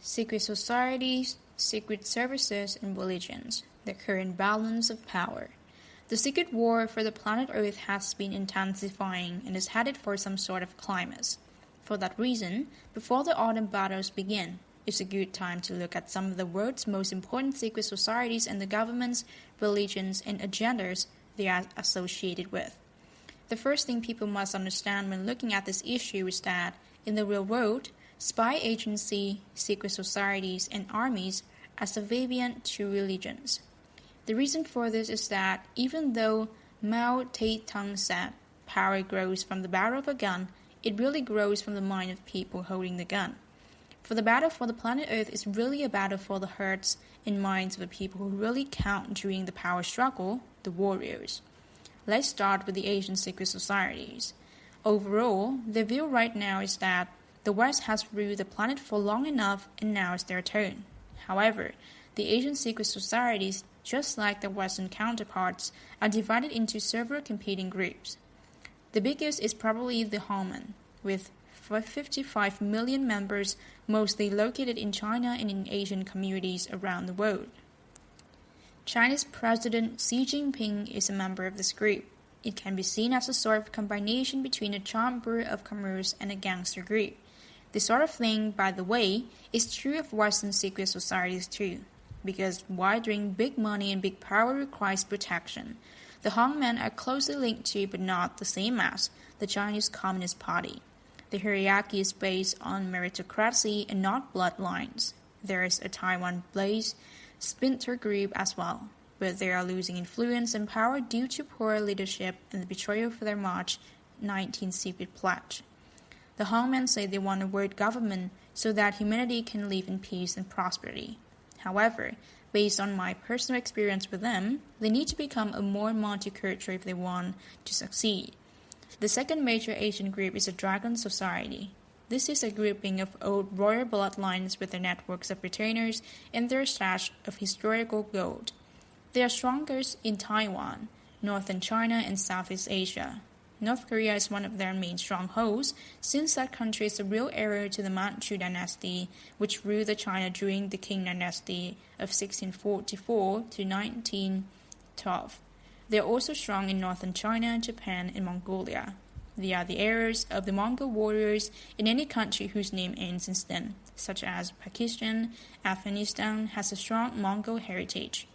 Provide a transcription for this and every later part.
secret societies, secret services, and religions, the current balance of power. The secret war for the planet Earth has been intensifying and is headed for some sort of climax. For that reason, before the autumn battles begin, it's a good time to look at some of the world's most important secret societies and the governments, religions, and agendas they are associated with. The first thing people must understand when looking at this issue is that, in the real world, spy agency, secret societies, and armies are subservient to religions. The reason for this is that even though Mao Zedong said power grows from the barrel of a gun, it really grows from the mind of people holding the gun. For the battle for the planet Earth is really a battle for the hearts and minds of the people who really count during the power struggle, the warriors. Let's start with the Asian secret societies. Overall, the view right now is that the West has ruled the planet for long enough and now it's their turn. However, the Asian secret societies, just like their Western counterparts, are divided into several competing groups. The biggest is probably the Hongmen, with 55 million members, mostly located in China and in Asian communities around the world. China's President Xi Jinping is a member of this group. It can be seen as a sort of combination between a chamber of commerce and a gangster group. This sort of thing, by the way, is true of Western secret societies too, because wiring big money and big power requires protection. The Hongmen are closely linked to, but not the same as, the Chinese Communist Party. The hierarchy is based on meritocracy and not bloodlines. There is a Taiwan-based splinter group as well, but they are losing influence and power due to poor leadership and the betrayal for their March 19 secret pledge. The Hongmen say they want a world government so that humanity can live in peace and prosperity. However, based on my personal experience with them, they need to become a more multicultural if they want to succeed. The second major Asian group is the Dragon Society. This is a grouping of old royal bloodlines with their networks of retainers and their stash of historical gold. They are strongest in Taiwan, northern China, and Southeast Asia. North Korea is one of their main strongholds, since that country is the real heir to the Manchu dynasty, which ruled the China during the Qing dynasty of 1644 to 1912. They are also strong in northern China, Japan, and Mongolia. They are the heirs of the Mongol warriors in any country whose name ends in "stan," such as Pakistan. Afghanistan has a strong Mongol heritage.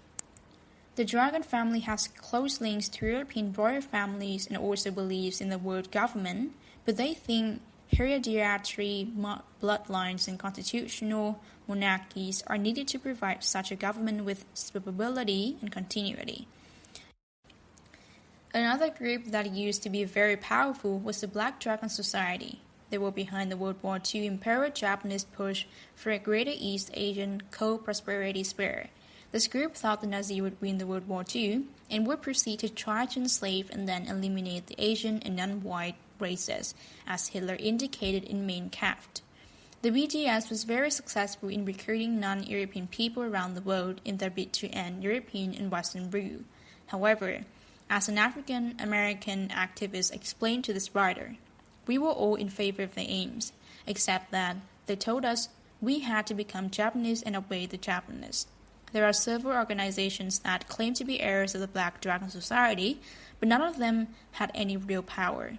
The Dragon family has close links to European royal families and also believes in the world government, but they think hereditary bloodlines and constitutional monarchies are needed to provide such a government with stability and continuity. Another group that used to be very powerful was the Black Dragon Society. They were behind the World War II Imperial Japanese push for a greater East Asian co-prosperity sphere. This group thought the Nazis would win the World War II and would proceed to try to enslave and then eliminate the Asian and non-white races, as Hitler indicated in Mein Kampf. The BDS was very successful in recruiting non-European people around the world in their bid to end European and Western rule. However, as an African-American activist explained to this writer, we were all in favor of their aims, except that they told us we had to become Japanese and obey the Japanese. There are several organizations that claim to be heirs of the Black Dragon Society, but none of them had any real power.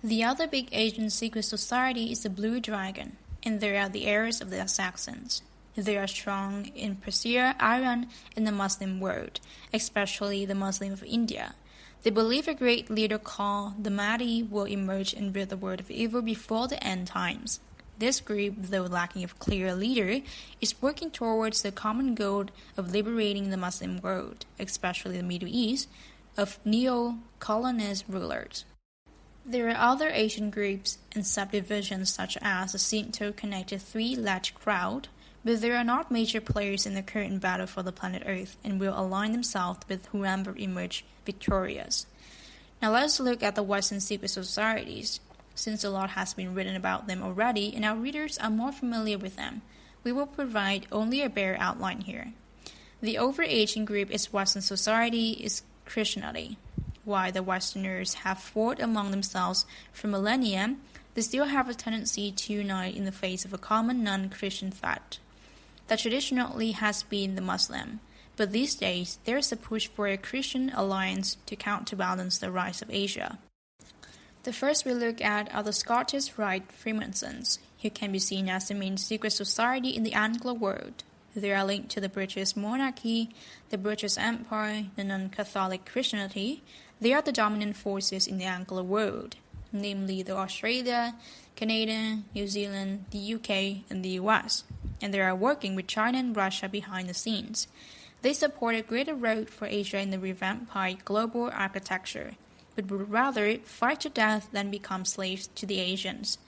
The other big Asian secret society is the Blue Dragon, and they are the heirs of the Saxons. They are strong in Persia, Iran, and the Muslim world, especially the Muslim of India. They believe a great leader called the Mahdi will emerge and rid the world of evil before the end times. This group, though lacking a clear leader, is working towards the common goal of liberating the Muslim world, especially the Middle East, of neo-colonist rulers. There are other Asian groups and subdivisions such as the Shinto-connected Three-Legged Crowd, but they are not major players in the current battle for the planet Earth and will align themselves with whoever emerge victorious. Now let's look at the Western secret societies. Since a lot has been written about them already and our readers are more familiar with them, we will provide only a bare outline here. The overarching group is Western society is Christianity. While the Westerners have fought among themselves for millennia, they still have a tendency to unite in the face of a common non-Christian threat. That traditionally has been the Muslim, but these days there is a push for a Christian alliance to counterbalance the rise of Asia. The first we look at are the Scottish Rite Freemasons, who can be seen as the main secret society in the Anglo world. They are linked to the British monarchy, the British Empire, the non-Catholic Christianity. They are the dominant forces in the Anglo world, namely the Australia, Canada, New Zealand, the UK, and the US, and they are working with China and Russia behind the scenes. They support a greater role for Asia in the revamped global architecture, but would rather fight to death than become slaves to the Asians.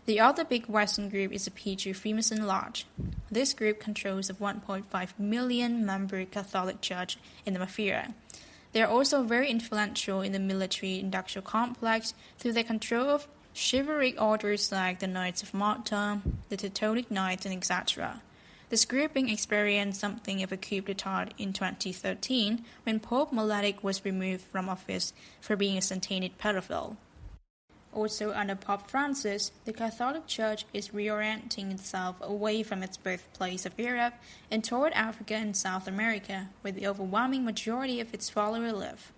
The other big Western group is the PG Freemason Lodge. This group controls a 1.5 million member Catholic Church in the Mafia. They are also very influential in the military-industrial complex through their control of chivalric orders like the Knights of Malta, the Teutonic Knights, and etc. This grouping experienced something of a coup d'etat in 2013 when Pope Malek was removed from office for being a satanic pedophile. Also under Pope Francis, the Catholic Church is reorienting itself away from its birthplace of Europe and toward Africa and South America, where the overwhelming majority of its followers live.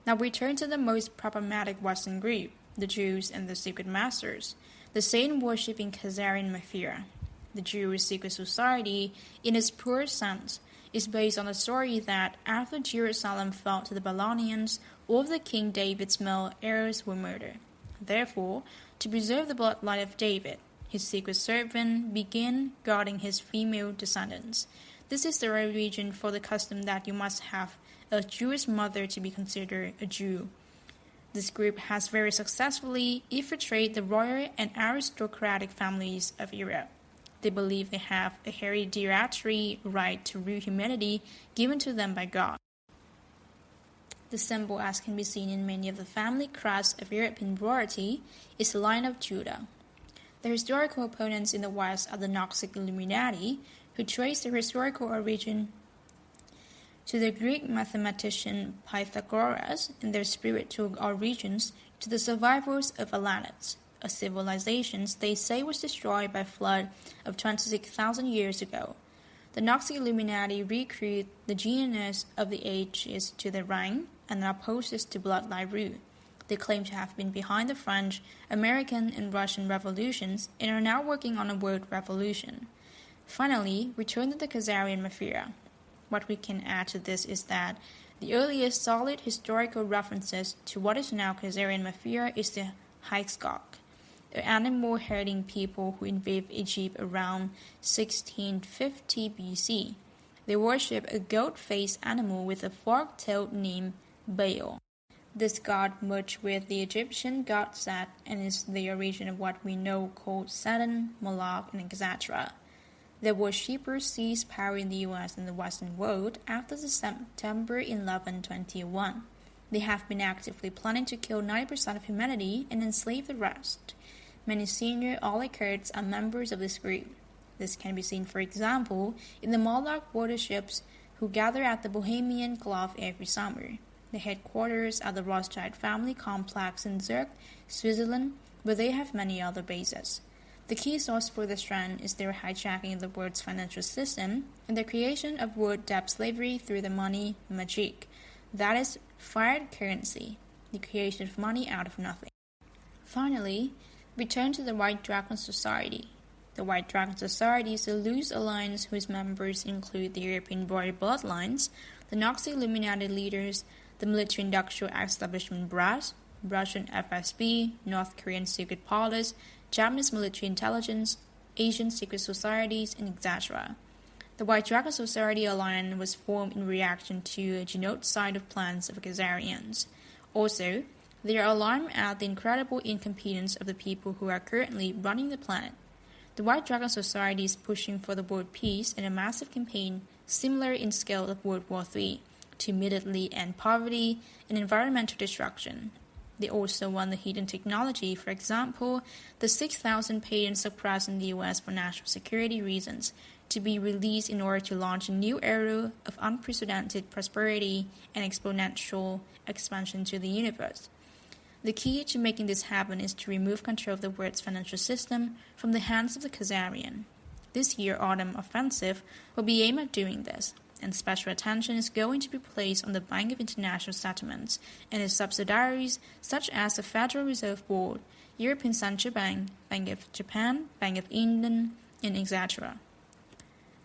Now we turn to the most problematic Western group, the Jews and the Secret Masters, the Satan-worshipping Khazarian Mafia. The Jewish secret society, in its purest sense, is based on the story that after Jerusalem fell to the Babylonians, all of the King David's male heirs were murdered. Therefore, to preserve the bloodline of David, his secret servant began guarding his female descendants. This is the origin for the custom that you must have a Jewish mother to be considered a Jew. This group has very successfully infiltrated the royal and aristocratic families of Europe. They believe they have a hereditary right to rule humanity given to them by God. The symbol, as can be seen in many of the family crests of European royalty, is the Lion of Judah. The historical opponents in the West are the Gnostic Illuminati, who trace their historical origin to the Greek mathematician Pythagoras and their spiritual origins to the survivors of Atlantis, a civilization they say was destroyed by a flood of 26,000 years ago. The Gnostic Illuminati recruit the genius of the ages to their rank and are opposed to bloodline rule. They claim to have been behind the French, American, and Russian revolutions and are now working on a world revolution. Finally, return to the Khazarian Mafia. What we can add to this is that the earliest solid historical references to what is now Khazarian Mafia is the Hyksos, an animal-herding people who invaded Egypt around 1650 BC. They worship a goat-faced animal with a forked tail named Baal. This god merged with the Egyptian god Set and is the origin of what we know called Satan, Moloch, and etc. The worshippers seized power in the US and the Western world after the September 11, 2021. They have been actively planning to kill 90% of humanity and enslave the rest. Many senior oligarchs are members of this group. This can be seen, for example, in the Moloch warships who gather at the Bohemian Grove every summer. The headquarters are the Rothschild family complex in Zurich, Switzerland, but they have many other bases. The key source for this trend is their hijacking of the world's financial system and the creation of world debt slavery through the money magic. That is fiat currency, the creation of money out of nothing. Finally, return to the White Dragon Society. The White Dragon Society is a loose alliance whose members include the European royal bloodlines, the Gnostic Illuminati leaders, the military-industrial establishment brass, Russian FSB, North Korean secret police, Japanese military intelligence, Asian secret societies, and etc. The White Dragon Society alliance was formed in reaction to a genocide of plans of Khazarians. Also, they are alarmed at the incredible incompetence of the people who are currently running the planet. The White Dragon Society is pushing for the world peace in a massive campaign similar in scale of World War III to immediately end poverty and environmental destruction. They also want the hidden technology, for example, the 6,000 patents suppressed in the US for national security reasons, to be released in order to launch a new era of unprecedented prosperity and exponential expansion to the universe. The key to making this happen is to remove control of the world's financial system from the hands of the Khazarian. This year's autumn offensive will be aimed at doing this, and special attention is going to be placed on the Bank of International Settlements and its subsidiaries such as the Federal Reserve Board, European Central Bank, Bank of Japan, Bank of England, and etc.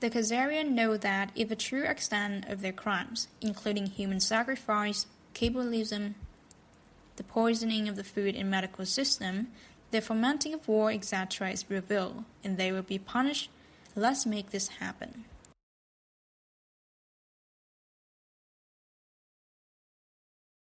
The Khazarian know that if the true extent of their crimes, including human sacrifice, cannibalism, the poisoning of the food and medical system, the fomenting of war, etc., is revealed, and they will be punished. Let's make this happen.